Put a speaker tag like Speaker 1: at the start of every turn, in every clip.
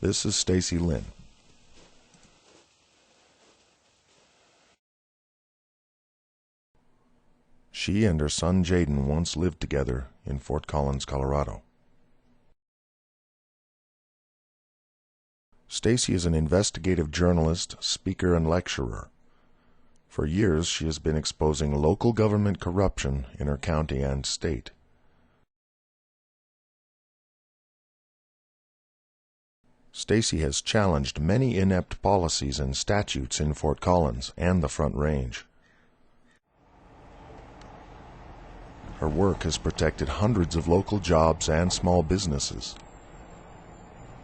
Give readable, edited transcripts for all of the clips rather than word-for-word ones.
Speaker 1: This is Stacy Lynne. She and her son Jaden once lived together in Fort Collins, Colorado. Stacy is an investigative journalist, speaker, and lecturer. For years, she has been exposing local government corruption in her county and state. Stacy has challenged many inept policies and statutes in Fort Collins and the Front Range. Her work has protected hundreds of local jobs and small businesses.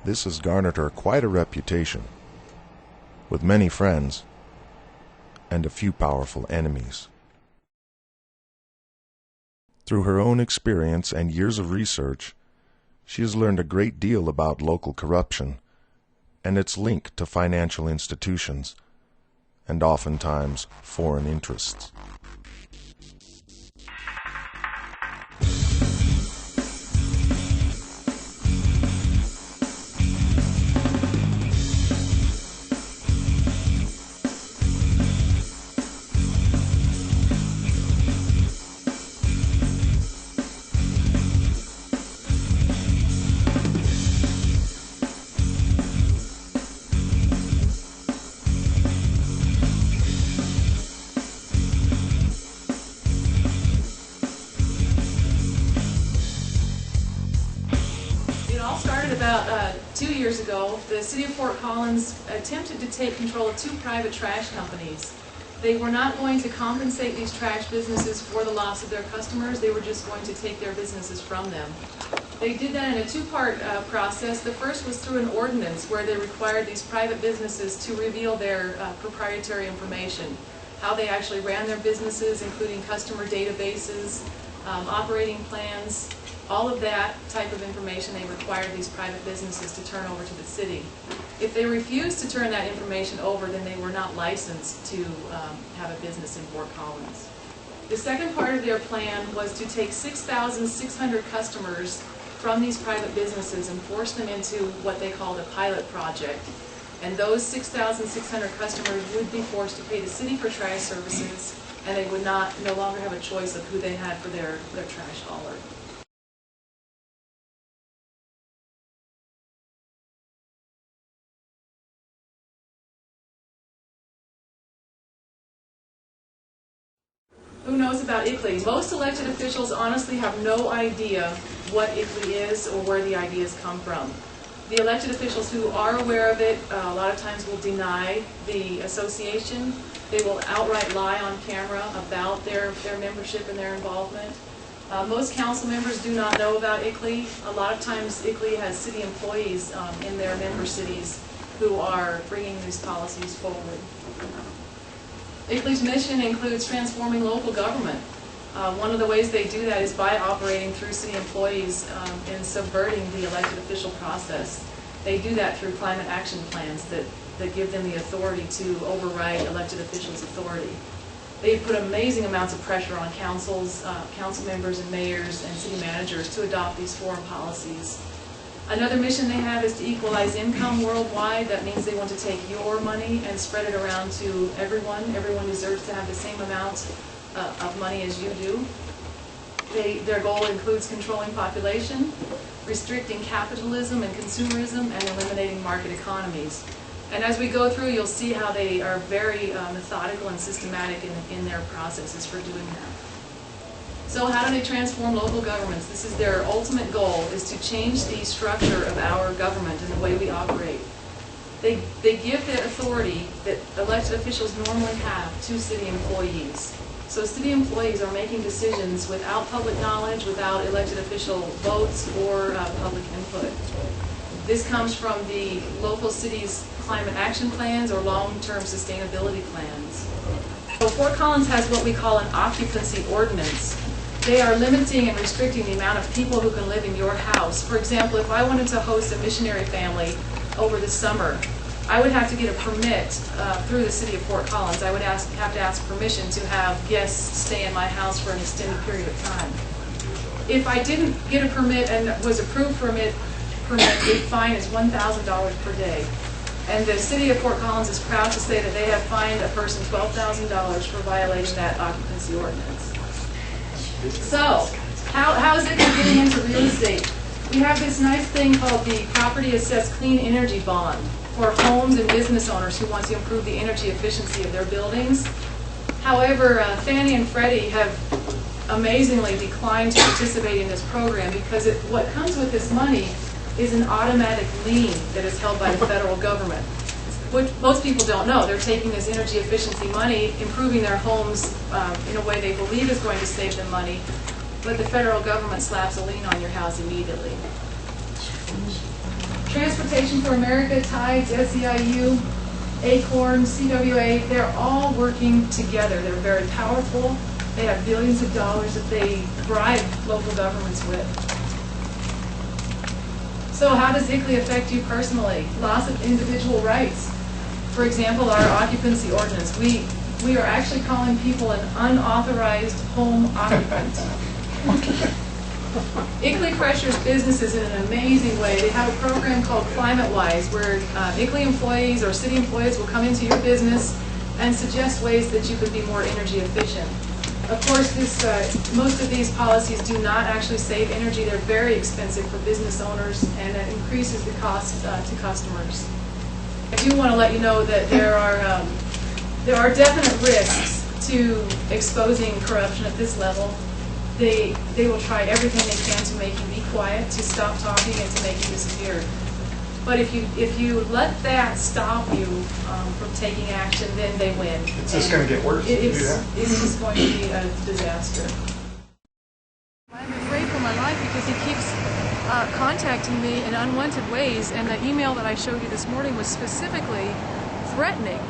Speaker 1: This has garnered her quite a reputation, with many friends and a few powerful enemies. Through her own experience and years of research, she has learned a great deal about local corruption and its link to financial institutions and oftentimes foreign interests.
Speaker 2: About 2 years ago, the city of Fort Collins attempted to take control of 2 private trash companies. They were not going to compensate these trash businesses for the loss of their customers. They were just going to take their businesses from them. They did that in a 2-part process. The first was through an ordinance where they required these private businesses to reveal their proprietary information, how they actually ran their businesses, including customer databases, operating plans. All of that type of information they required these private businesses to turn over to the city. If they refused to turn that information over, then they were not licensed to have a business in Fort Collins. The second part of their plan was to take 6,600 customers from these private businesses and force them into what they called a pilot project. And those 6,600 customers would be forced to pay the city for trash services, and they would no longer have a choice of who they had for their trash hauler. Who knows about I.C.L.E.I? Most elected officials honestly have no idea what I.C.L.E.I is or where the ideas come from. The elected officials who are aware of it a lot of times will deny the association. They will outright lie on camera about their membership and their involvement. Most council members do not know about I.C.L.E.I. A lot of times I.C.L.E.I has city employees in their member cities who are bringing these policies forward. I.C.L.E.I.'s mission includes transforming local government. One of the ways they do that is by operating through city employees and subverting the elected official process. They do that through climate action plans that give them the authority to override elected officials' authority. They put amazing amounts of pressure on council members and mayors and city managers to adopt these foreign policies. Another mission they have is to equalize income worldwide. That means they want to take your money and spread it around to everyone. Everyone deserves to have the same amount of money as you do. Their goal includes controlling population, restricting capitalism and consumerism, and eliminating market economies. And as we go through, you'll see how they are very methodical and systematic in their processes for doing that. So how do they transform local governments? This is their ultimate goal, is to change the structure of our government and the way we operate. They give the authority that elected officials normally have to city employees. So city employees are making decisions without public knowledge, without elected official votes or public input. This comes from the local city's climate action plans or long-term sustainability plans. So Fort Collins has what we call an occupancy ordinance. They are limiting and restricting the amount of people who can live in your house. For example, if I wanted to host a missionary family over the summer, I would have to get a permit through the city of Fort Collins. I would have to ask permission to have guests stay in my house for an extended period of time. If I didn't get a permit and was approved for permit, the fine is $1,000 per day. And the city of Fort Collins is proud to say that they have fined a person $12,000 for violating that occupancy ordinance. So, how is it getting into real estate? We have this nice thing called the Property Assessed Clean Energy Bond for homes and business owners who want to improve the energy efficiency of their buildings. However, Fannie and Freddie have amazingly declined to participate in this program because what comes with this money is an automatic lien that is held by the federal government, which most people don't know. They're taking this energy efficiency money, improving their homes in a way they believe is going to save them money, but the federal government slaps a lien on your house immediately. Transportation for America, TIDES, SEIU, ACORN, CWA, they're all working together. They're very powerful. They have billions of dollars that they bribe local governments with. So how does I.C.L.E.I affect you personally? Loss of individual rights. For example, our occupancy ordinance. We are actually calling people an unauthorized home occupant. I.C.L.E.I pressures businesses in an amazing way. They have a program called ClimateWise where I.C.L.E.I employees or city employees will come into your business and suggest ways that you could be more energy efficient. Of course, most of these policies do not actually save energy. They're very expensive for business owners, and that increases the cost to customers. I do want to let you know that there are definite risks to exposing corruption at this level. They will try everything they can to make you be quiet, to stop talking, and to make you disappear. But if you let that stop you from taking action, then they win.
Speaker 3: It's just going to get worse.
Speaker 2: It's just going to be a disaster. I'm afraid for my life because he keeps contacting me in unwanted ways, and the email that I showed you this morning was specifically threatening.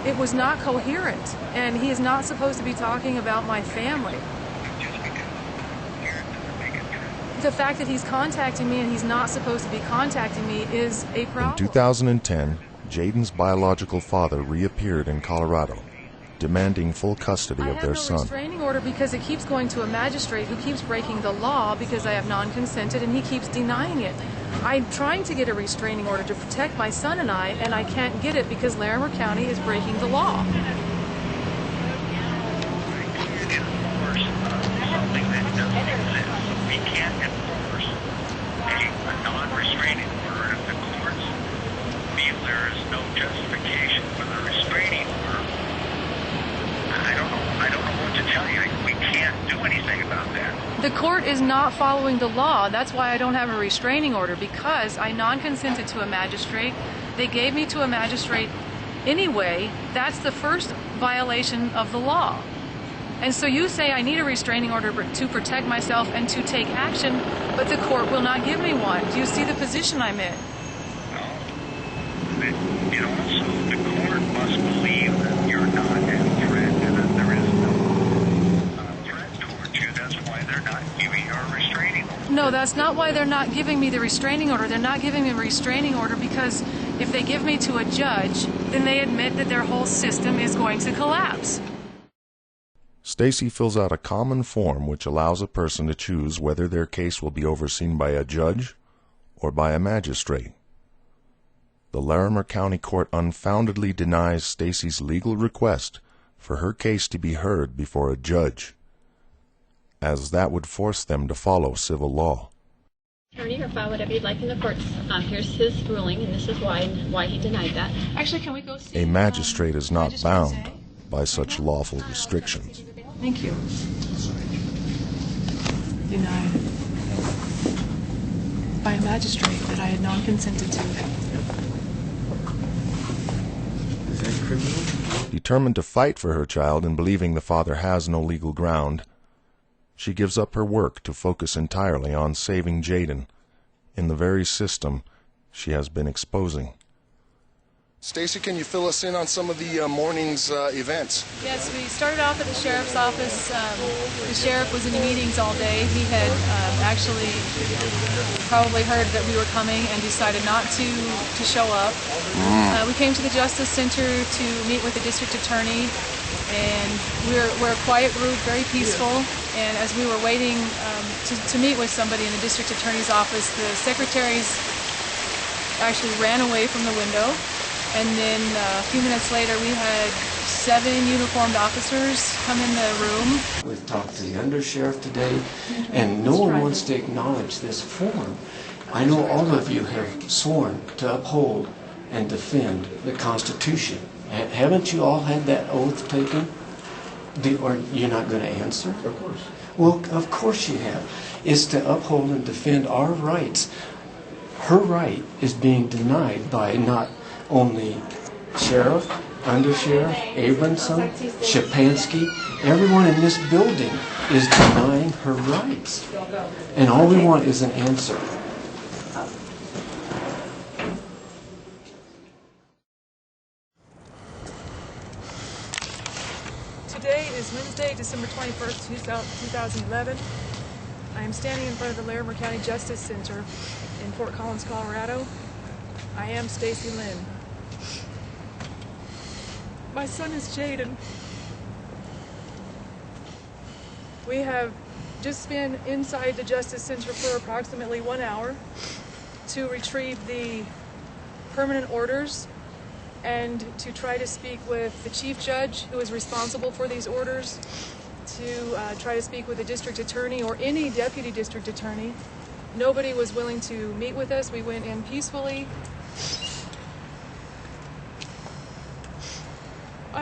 Speaker 2: It was not coherent, and he is not supposed to be talking about my family. The fact that he's contacting me and he's not supposed to be contacting me is a problem.
Speaker 1: In 2010, Jaden's biological father reappeared in Colorado, demanding full custody of their son.
Speaker 2: I have no restraining order because it keeps going to a magistrate who keeps breaking the law because I have non-consented, and he keeps denying it. I'm trying to get a restraining order to protect my son and I can't get it because Larimer County is breaking the law.
Speaker 4: We can't enforce a non-restraining order if the courts feel there is no justification for the restraining order. I don't know what to tell you. We can't do anything about that.
Speaker 2: The court is not following the law. That's why I don't have a restraining order, because I non-consented to a magistrate. They gave me to a magistrate anyway. That's the first violation of the law. And so you say I need a restraining order to protect myself and to take action, but the court will not give me one. Do you see the position I'm in?
Speaker 4: No. But it also, the court must believe that you're not a threat and that there is no threat towards you. That's why they're not giving you a restraining order.
Speaker 2: No, that's not why they're not giving me the restraining order. They're not giving me a restraining order because if they give me to a judge, then they admit that their whole system is going to collapse.
Speaker 1: Stacy fills out a common form which allows a person to choose whether their case will be overseen by a judge or by a magistrate. The Larimer County Court unfoundedly denies Stacy's legal request for her case to be heard before a judge, as that would force them to follow civil law.
Speaker 5: Attorney, or file whatever you'd like in the courts. Here's his ruling, and this is why he denied that.
Speaker 2: Actually, can we go see?
Speaker 1: A magistrate is not bound by such lawful restrictions.
Speaker 2: Thank you. Denied by a magistrate that I had non-consented to.
Speaker 3: Is that criminal?
Speaker 1: Determined to fight for her child and believing the father has no legal ground, she gives up her work to focus entirely on saving Jaden in the very system she has been exposing.
Speaker 6: Stacy, can you fill us in on some of the morning's events?
Speaker 2: Yes, we started off at the sheriff's office. The sheriff was in meetings all day. He had actually probably heard that we were coming and decided not to show up. We came to the Justice Center to meet with the district attorney, and we're a quiet group, very peaceful, And as we were waiting to meet with somebody in the district attorney's office, the secretaries actually ran away from the window. And then a few minutes later, we had 7 uniformed officers come in the room.
Speaker 3: We've talked to the undersheriff today, and no one wants to acknowledge this form. I know all of you have sworn to uphold and defend the Constitution. Haven't you all had that oath taken? Or you're not going to answer?
Speaker 6: Of course.
Speaker 3: Well, of course you have. It's to uphold and defend our rights. Her right is being denied by not only sheriff, undersheriff, Abramson, Shapansky. Everyone in this building is denying her rights. And all we want is an answer.
Speaker 2: Today is Wednesday, December 21st, 2011. I am standing in front of the Larimer County Justice Center in Fort Collins, Colorado. I am Stacy Lynne. My son is Jaden. We have just been inside the Justice Center for approximately 1 hour to retrieve the permanent orders and to try to speak with the chief judge who is responsible for these orders, to try to speak with the district attorney or any deputy district attorney. Nobody was willing to meet with us. We went in peacefully.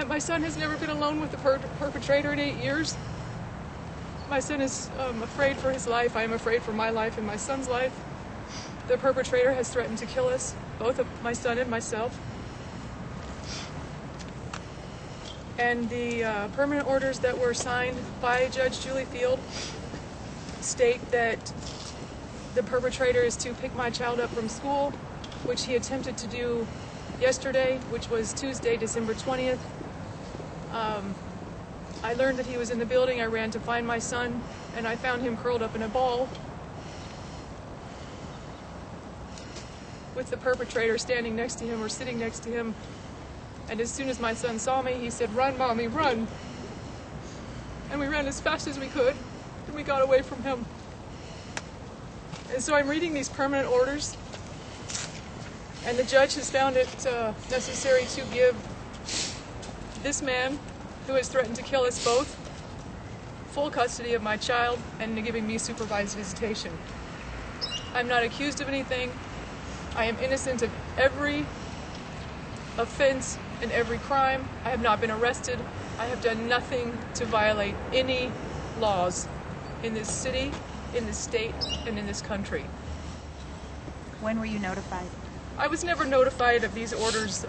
Speaker 2: My son has never been alone with the perpetrator in 8 years. My son is afraid for his life. I am afraid for my life and my son's life. The perpetrator has threatened to kill us, both of my son and myself. And the permanent orders that were signed by Judge Julie Field state that the perpetrator is to pick my child up from school, which he attempted to do yesterday, which was Tuesday, December 20th. I learned that he was in the building. I ran to find my son, and I found him curled up in a ball with the perpetrator standing next to him or sitting next to him. And as soon as my son saw me, he said, "Run, Mommy, run." And we ran as fast as we could, and we got away from him. And so I'm reading these permanent orders, and the judge has found it necessary to give this man, who has threatened to kill us both, full custody of my child and giving me supervised visitation. I'm not accused of anything. I am innocent of every offense and every crime. I have not been arrested. I have done nothing to violate any laws in this city, in this state, and in this country.
Speaker 7: When were you notified?
Speaker 2: I was never notified of these orders.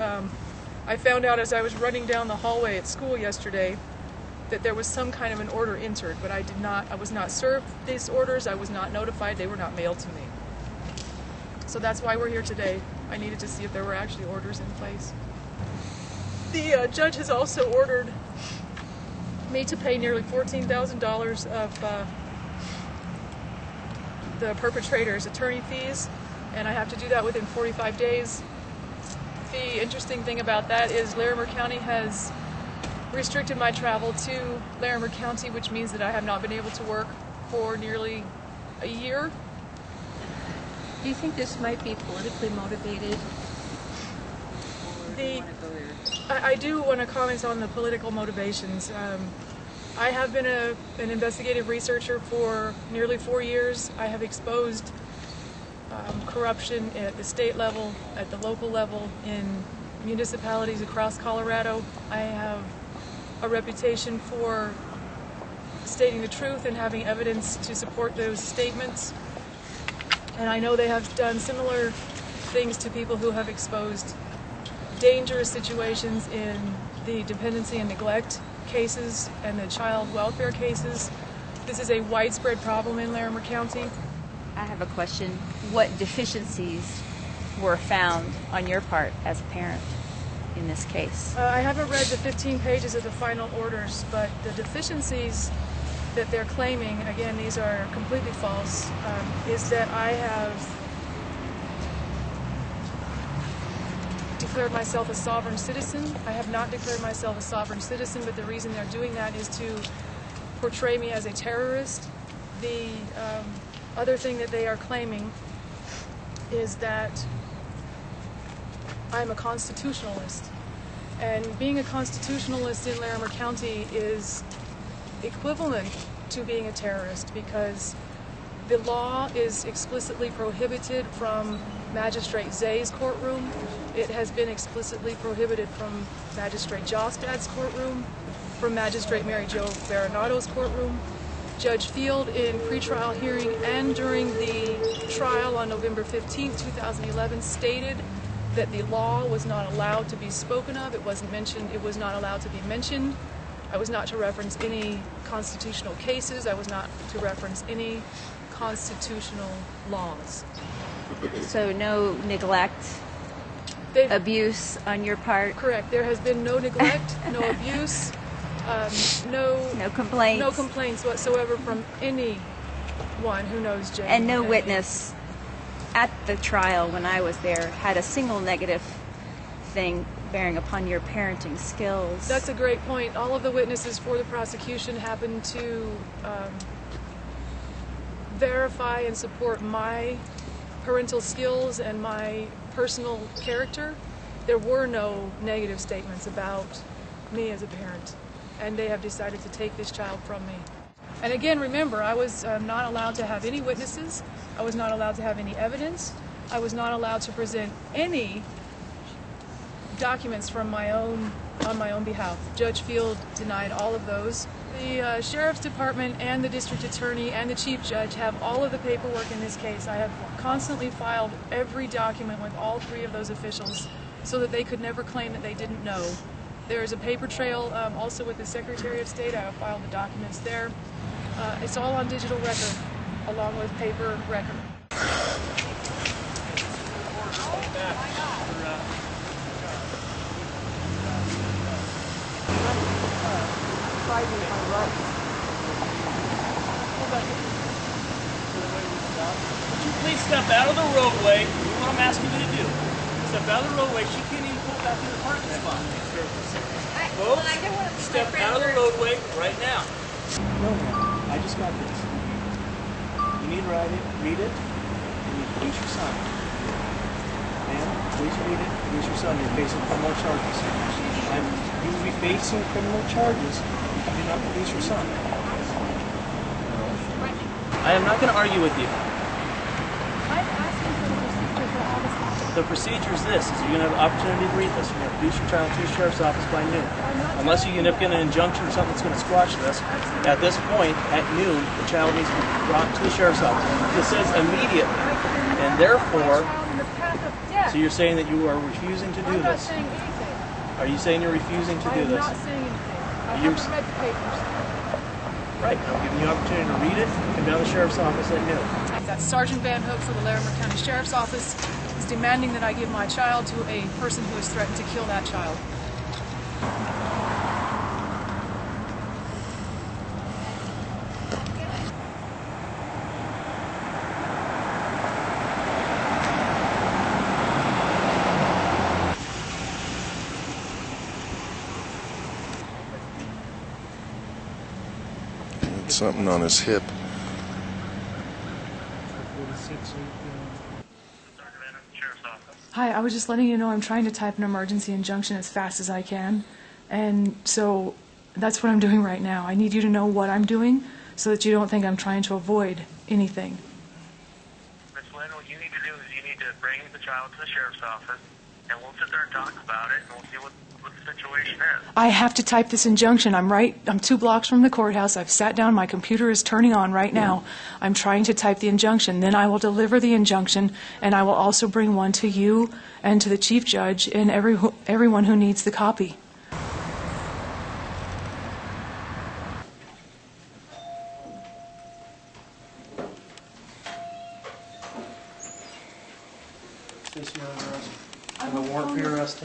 Speaker 2: I found out as I was running down the hallway at school yesterday that there was some kind of an order entered, but I was not served these orders. I was not notified. They were not mailed to me. So that's why we're here today. I needed to see if there were actually orders in place. The judge has also ordered me to pay nearly $14,000 of the perpetrator's attorney fees, and I have to do that within 45 days. The interesting thing about that is Larimer County has restricted my travel to Larimer County, which means that I have not been able to work for nearly a year.
Speaker 7: Do you think this might be politically motivated?
Speaker 2: I do want to comment on the political motivations. I have been an investigative researcher for nearly 4 years. I have exposed corruption at the state level, at the local level, in municipalities across Colorado. I have a reputation for stating the truth and having evidence to support those statements. And I know they have done similar things to people who have exposed dangerous situations in the dependency and neglect cases and the child welfare cases. This is a widespread problem in Larimer County.
Speaker 7: I have a question. What deficiencies were found on your part as a parent in this case?
Speaker 2: I haven't read the 15 pages of the final orders, but the deficiencies that they're claiming, again, these are completely false, is that I have declared myself a sovereign citizen. I have not declared myself a sovereign citizen, but the reason they're doing that is to portray me as a terrorist. The other thing that they are claiming is that I'm a constitutionalist. And being a constitutionalist in Larimer County is equivalent to being a terrorist, because the law is explicitly prohibited from Magistrate Zay's courtroom. It has been explicitly prohibited from Magistrate Jostad's courtroom, from Magistrate Mary Jo Baronato's courtroom. Judge Field, in pretrial hearing and during the trial on November 15, 2011, stated that the law was not allowed to be spoken of. It wasn't mentioned. It was not allowed to be mentioned. I was not to reference any constitutional cases. I was not to reference any constitutional laws.
Speaker 7: So no neglect, abuse on your part?
Speaker 2: Correct. There has been no neglect, no abuse,
Speaker 7: no complaints?
Speaker 2: No complaints whatsoever from anyone who knows Jaden.
Speaker 7: And no witness at the trial, when I was there, had a single negative thing bearing upon your parenting skills?
Speaker 2: That's a great point. All of the witnesses for the prosecution happened to verify and support my parental skills and my personal character. There were no negative statements about me as a parent, and they have decided to take this child from me. And again, remember, I was not allowed to have any witnesses. I was not allowed to have any evidence. I was not allowed to present any documents from on my own behalf. Judge Field denied all of those. The Sheriff's Department and the District Attorney and the Chief Judge have all of the paperwork in this case. I have constantly filed every document with all three of those officials so that they could never claim that they didn't know. There is a paper trail also with the Secretary of State. I have filed the documents there. It's all on digital record, along with paper record.
Speaker 8: Would you please step out of the roadway? Do what I'm asking you to do. Step out of the roadway. She can't even pull back in the parking spot. Folks, step out of the roadway right now. No, ma'am. I just got this. You need to read it, and you produce your son. Ma'am, please read it, produce your son. You're facing criminal charges. You will be facing criminal charges if you do not produce your son. I am not going to argue with you.
Speaker 2: I'm asking for the procedure for all this happening.
Speaker 8: The procedure is this: you're going to have an opportunity to read this. You're going to produce your child to the sheriff's office by noon. Unless you end up getting an injunction or something that's going to squash this. At this point, at noon, the child needs to be brought to the sheriff's office. This says immediately, and therefore, so you're saying that you are refusing to do this.
Speaker 2: I'm not saying anything.
Speaker 8: Are you saying you're refusing to do this?
Speaker 2: I'm not saying anything. I haven't read the papers.
Speaker 8: Right. I'm giving you an opportunity to read it and come down to the sheriff's office at noon.
Speaker 2: That Sergeant Van Hook for the Larimer County Sheriff's Office is demanding that I give my child to a person who has threatened to kill that child.
Speaker 1: Something on his hip.
Speaker 2: Hi, I was just letting you know I'm trying to type an emergency injunction as fast as I can, and so that's what I'm doing right now. I need you to know what I'm doing so that you don't think I'm trying to avoid anything.
Speaker 4: Ms. Lynne, what you need to do is you need to bring the child to the sheriff's office, and we'll sit there and talk about it, and we'll see what the situation is.
Speaker 2: I have to type this injunction. I'm 2 blocks from the courthouse. I've sat down. My computer is turning on right now. I'm trying to type the injunction. Then I will deliver the injunction, and I will also bring one to you and to the chief judge and everyone who needs the copy.
Speaker 8: Stacy, you're under arrest. I have a warrant for your arrest.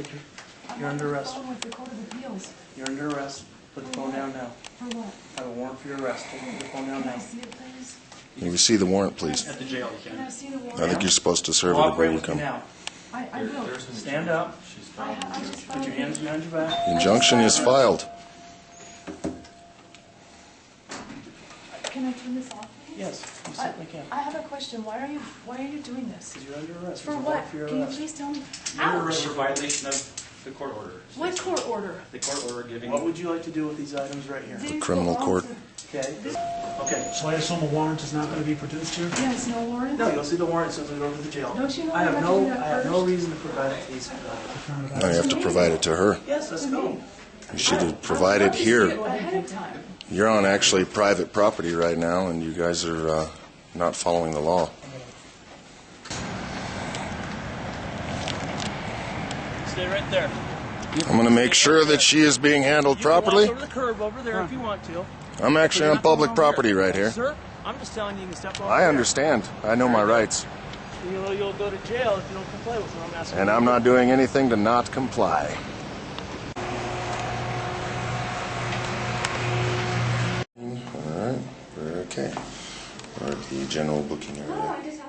Speaker 8: You're under arrest.
Speaker 2: With the Court of Appeals.
Speaker 8: You're under arrest. Put the phone down now.
Speaker 2: For what?
Speaker 8: I have a warrant for your arrest. Put the phone down now.
Speaker 2: See it, please?
Speaker 1: May we see the warrant, please?
Speaker 8: At the jail, you
Speaker 2: Can
Speaker 8: can.
Speaker 2: I see the warrant?
Speaker 1: I think you're supposed to serve it
Speaker 8: Cooperate
Speaker 1: before we
Speaker 8: with me
Speaker 1: come.
Speaker 8: now.
Speaker 2: I will.
Speaker 8: Stand up.
Speaker 2: I just
Speaker 8: Put your hands behind your back.
Speaker 1: The injunction is filed.
Speaker 8: I can.
Speaker 2: I have a question. Why are you doing this?
Speaker 8: Because you're under arrest.
Speaker 2: For
Speaker 8: There's a
Speaker 2: what?
Speaker 8: warrant for your
Speaker 2: Can you
Speaker 8: arrest.
Speaker 2: please tell me?
Speaker 9: You're in
Speaker 2: Ouch!
Speaker 9: violation of the court order.
Speaker 2: What court order?
Speaker 9: The court order giving.
Speaker 8: What would you like to do with these items right here?
Speaker 2: These
Speaker 1: criminal
Speaker 2: belong
Speaker 1: court.
Speaker 2: to-
Speaker 8: Okay. Okay, so I assume a warrant is not going to be produced here?
Speaker 2: Yes, no warrant?
Speaker 8: No, you'll see the warrant as soon as we go to the jail.
Speaker 2: Don't you know
Speaker 8: I
Speaker 2: you
Speaker 8: have
Speaker 2: have to do that
Speaker 8: I have no
Speaker 2: first?
Speaker 8: reason to provide these.
Speaker 1: Now you have to provide it to her.
Speaker 8: Yes, let's go.
Speaker 1: You should have provided here.
Speaker 2: Ahead of time.
Speaker 1: You're on actually private property right now, and you guys are not following the law.
Speaker 8: Stay right there.
Speaker 1: I'm going to make sure that she is being handled properly.
Speaker 8: You can walk over the curb over there if you want to.
Speaker 1: I'm actually on public property right here.
Speaker 8: Sir, I'm just telling you can step over
Speaker 1: I
Speaker 8: there.
Speaker 1: understand. I know my rights.
Speaker 8: You'll go to jail if you don't comply with what I'm asking.
Speaker 1: And I'm not doing anything to not comply. All right. Okay. We're at the general booking area.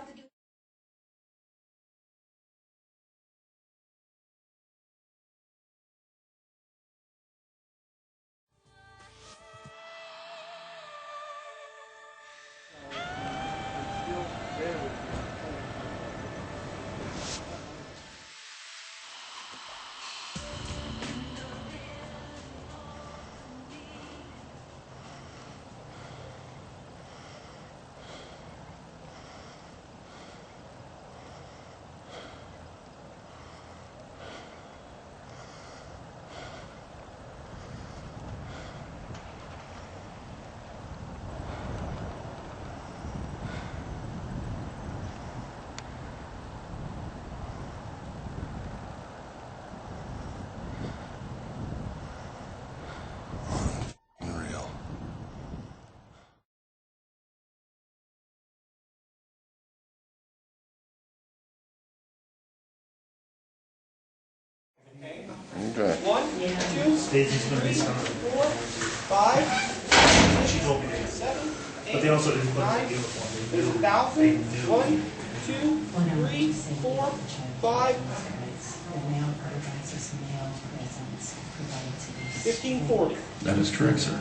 Speaker 1: Unreal. Okay.
Speaker 10: 1, 2,
Speaker 11: Stacy's going to be
Speaker 10: 4, 5,
Speaker 11: She told me that.
Speaker 10: 7, 8,
Speaker 11: But they also didn't put
Speaker 10: 9,
Speaker 11: it in the uniform.
Speaker 10: there's 1,000, 1, 2, 3, 4, 5, 1540.
Speaker 1: That is correct, sir.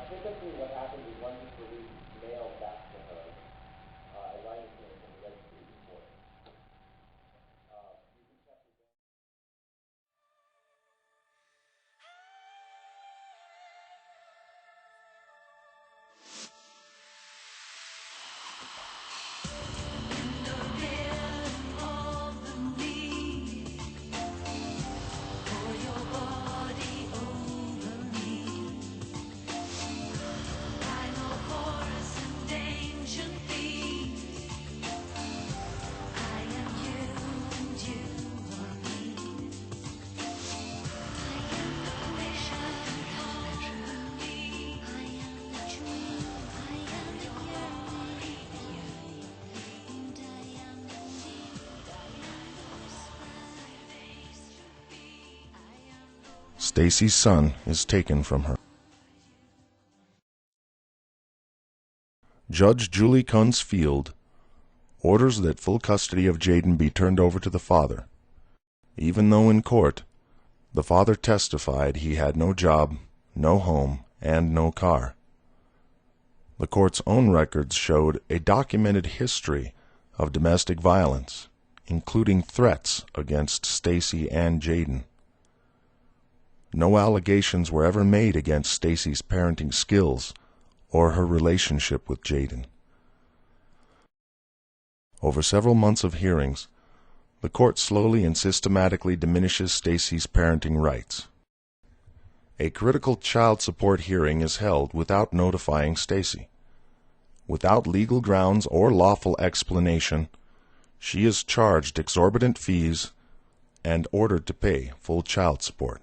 Speaker 12: Typically what happens is one gets released mail back to her, as I understand it, from the registry report. You can check with them.
Speaker 1: Stacy's son is taken from her. Judge Julie Kunz Field orders that full custody of Jaden be turned over to the father, even though in court the father testified he had no job, no home, and no car. The court's own records showed a documented history of domestic violence, including threats against Stacy and Jaden. No allegations were ever made against Stacy's parenting skills or her relationship with Jaden. Over several months of hearings, the court slowly and systematically diminishes Stacy's parenting rights. A critical child support hearing is held without notifying Stacy. Without legal grounds or lawful explanation, she is charged exorbitant fees and ordered to pay full child support.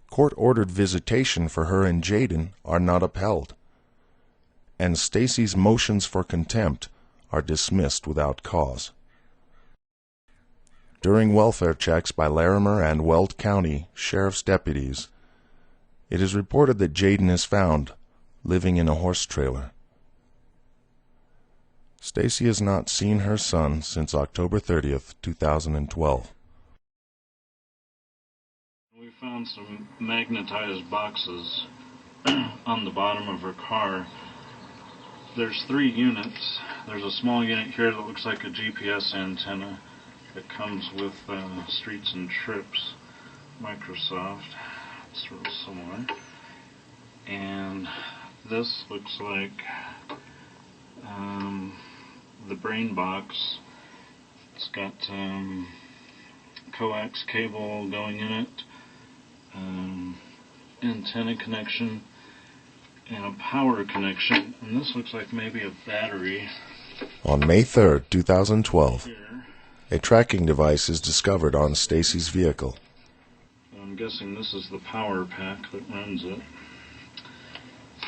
Speaker 1: Court-ordered visitation for her and Jaden are not upheld, and Stacy's motions for contempt are dismissed without cause. During welfare checks by Larimer and Weld County Sheriff's deputies, it is reported that Jaden is found living in a horse trailer. Stacy has not seen her son since October 30th, 2012.
Speaker 11: We found some magnetized boxes on the bottom of her car. There's 3 units. There's a small unit here that looks like a GPS antenna. It comes with Streets and Trips, Microsoft. It's real similar. And this looks like the brain box. It's got coax cable going in it, antenna connection, and a power connection. And this looks like maybe a battery.
Speaker 1: On May 3rd, 2012, a tracking device is discovered on Stacy's vehicle.
Speaker 11: I'm guessing this is the power pack that runs it.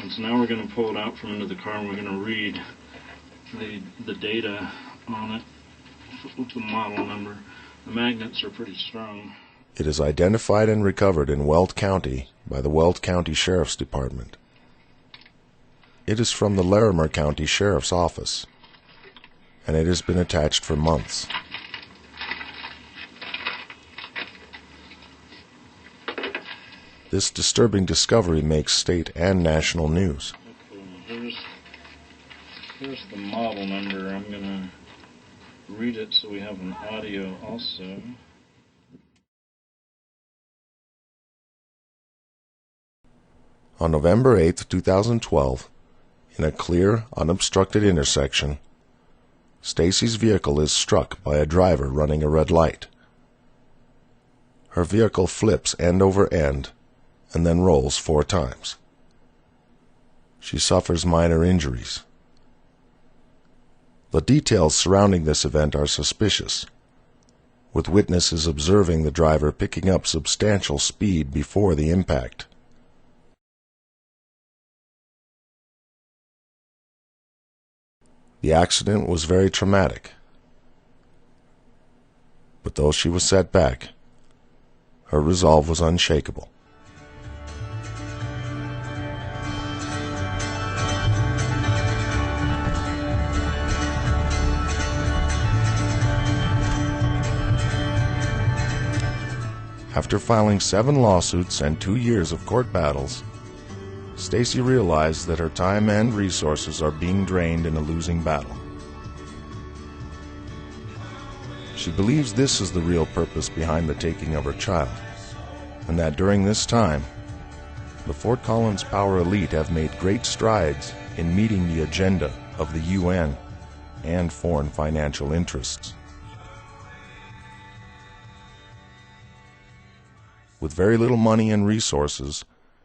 Speaker 11: And so now we're going to pull it out from under the car and we're going to read the data on it with the model number. The magnets are pretty strong.
Speaker 1: It is identified and recovered in Weld County by the Weld County Sheriff's Department. It is from the Larimer County Sheriff's Office, and it has been attached for months. This disturbing discovery makes state and national news.
Speaker 11: Okay, here's the model number. I'm going to read it so we have an audio also.
Speaker 1: On November 8th, 2012, in a clear, unobstructed intersection, Stacy's vehicle is struck by a driver running a red light. Her vehicle flips end over end and then rolls 4 times. She suffers minor injuries. The details surrounding this event are suspicious, with witnesses observing the driver picking up substantial speed before the impact. The accident was very traumatic, but though she was set back, her resolve was unshakable. After filing 7 lawsuits and 2 years of court battles, Stacy realized that her time and resources are being drained in a losing battle. She believes this is the real purpose behind the taking of her child, and that during this time, the Fort Collins Power Elite have made great strides in meeting the agenda of the UN and foreign financial interests. With very little money and resources,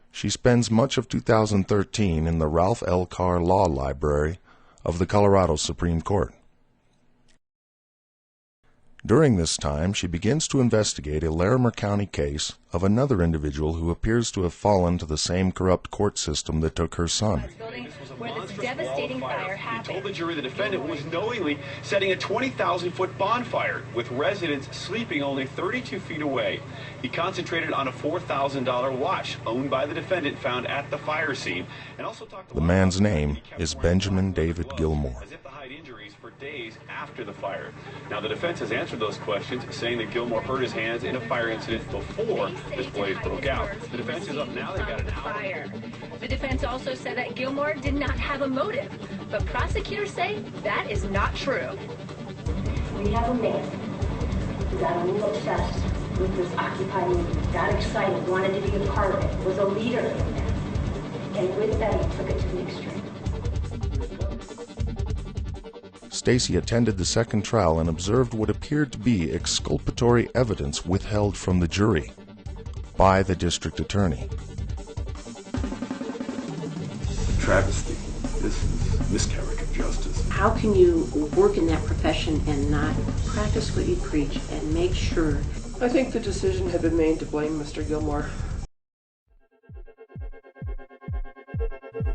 Speaker 1: she spends much of 2013 in the Ralph L. Carr Law Library of the Colorado Supreme Court. During this time, she begins to investigate a Larimer County case of another individual who appears to have fallen to the same corrupt court system that took her son.
Speaker 13: Where this devastating fire happened.
Speaker 14: He told the jury the defendant was knowingly setting a 20,000-foot bonfire with residents sleeping only 32 feet away. He concentrated on a $4,000 watch owned by the defendant found at the fire scene, and also talked.
Speaker 1: The man's name is Benjamin David Gilmore.
Speaker 14: As if to hide injuries for days after the fire. Now the defense has answered those questions, saying that Gilmore hurt his hands in a fire incident before this blaze broke out. The defense is up now. They've got an hour.
Speaker 13: The defense also said that Gilmore did not have a motive, but prosecutors say that is not true.
Speaker 15: We have a man who got a little obsessed with this Occupy movement, got excited, wanted to be a part of it, was a leader in that, and with that he took it to the extreme.
Speaker 1: Stacy attended the second trial and observed what appeared to be exculpatory evidence withheld from the jury by the district attorney.
Speaker 16: Travesty. This is miscarriage of justice.
Speaker 17: How can you work in that profession and not practice what you preach and make sure?
Speaker 18: I think the decision had been made to blame Mr. Gilmore.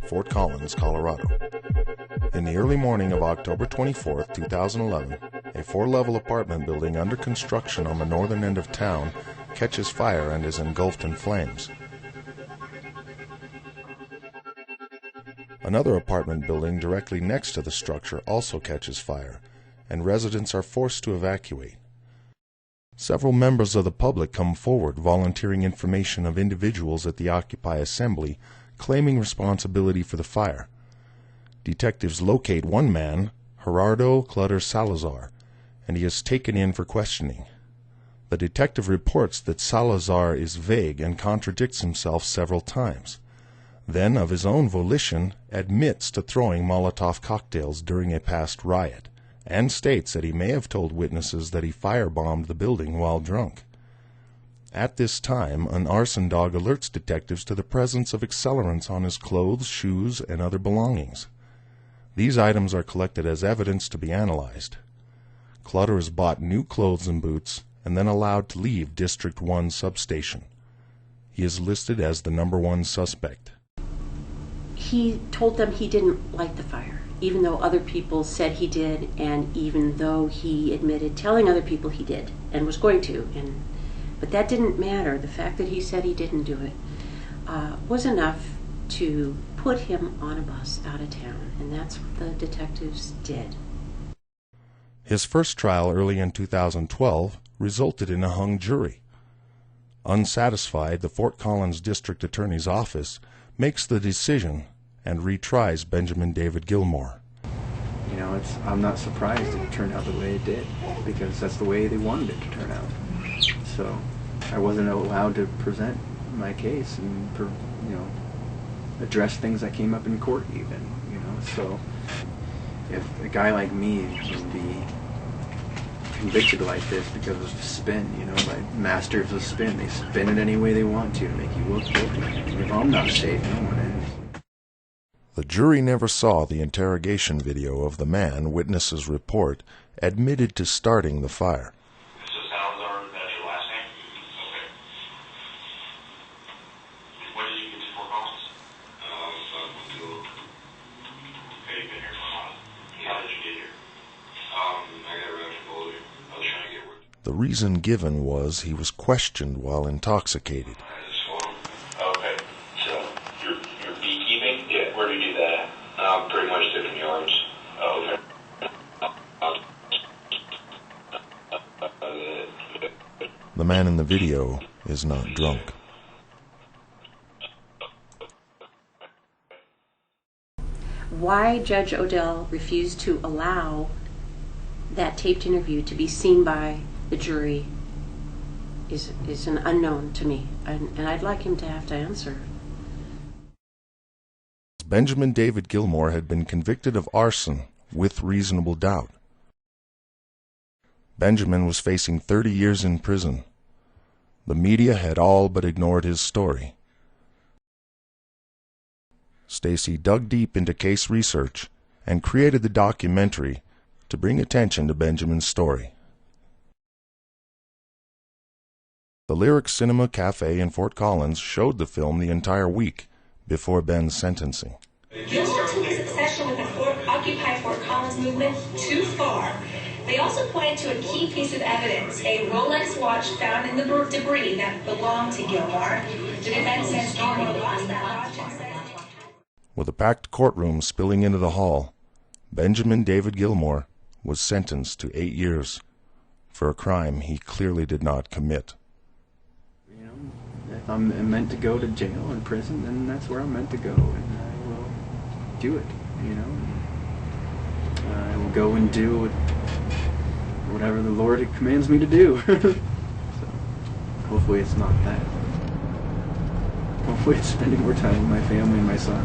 Speaker 1: Fort Collins, Colorado. In the early morning of October 24, 2011, a 4-level apartment building under construction on the northern end of town catches fire and is engulfed in flames. Another apartment building directly next to the structure also catches fire, and residents are forced to evacuate. Several members of the public come forward volunteering information of individuals at the Occupy Assembly claiming responsibility for the fire. Detectives locate one man, Gerardo Clutter Salazar, and he is taken in for questioning. The detective reports that Salazar is vague and contradicts himself several times. Then, of his own volition, admits to throwing Molotov cocktails during a past riot, and states that he may have told witnesses that he firebombed the building while drunk. At this time, an arson dog alerts detectives to the presence of accelerants on his clothes, shoes, and other belongings. These items are collected as evidence to be analyzed. Clutter is bought new clothes and boots, and then allowed to leave District 1 substation. He is listed as the #1 suspect.
Speaker 17: He told them he didn't light the fire, even though other people said he did, and even though he admitted telling other people he did and was going to. But that didn't matter. The fact that he said he didn't do it was enough to put him on a bus out of town, and that's what the detectives did.
Speaker 1: His first trial early in 2012 resulted in a hung jury. Unsatisfied, the Fort Collins District Attorney's Office makes the decision and retries Benjamin David Gilmore.
Speaker 19: You know, I'm not surprised it turned out the way it did, because that's the way they wanted it to turn out. So I wasn't allowed to present my case and, address things that came up in court even, So if a guy like me can be convicted like this because of spin, by masters of spin, they spin it any way they want to make you look guilty. If I'm not safe, no one is.
Speaker 1: The jury never saw the interrogation video of the man witnesses report admitted to starting the fire.
Speaker 4: Mrs. Salazar, that's your last name? Okay. When did you get to Fort Collins? Okay, you've been here for a while. How did you get here? I got a ride from Boulder. I was trying to get work.
Speaker 1: The reason given was he was questioned while intoxicated.
Speaker 4: Okay, so you're beekeeping? Yeah, where do you do that at? Pretty much different yards. Oh, okay.
Speaker 1: The man in the video is not drunk.
Speaker 17: Why Judge Odell refused to allow that taped interview to be seen by the jury is an unknown to me, and I'd like him to have to answer.
Speaker 1: Benjamin David Gilmore had been convicted of arson with reasonable doubt. Benjamin was facing 30 years in prison. The media had all but ignored his story. Stacy dug deep into case research and created the documentary to bring attention to Benjamin's story. The Lyric Cinema Cafe in Fort Collins showed the film the entire week before Ben's sentencing.
Speaker 20: Gilmore took his obsession with the Occupy Fort Collins movement too far. They also pointed to a key piece of evidence, a Rolex watch found in the debris that belonged to Gilmore. The defense says Gilmore lost that watch and says...
Speaker 1: With a packed courtroom spilling into the hall, Benjamin David Gilmore was sentenced to 8 years for a crime he clearly did not commit.
Speaker 19: If I'm meant to go to jail and prison, then that's where I'm meant to go, and I will do it, I will go and do whatever the Lord commands me to do. So, hopefully it's not that. Hopefully it's spending more time with my family and my son.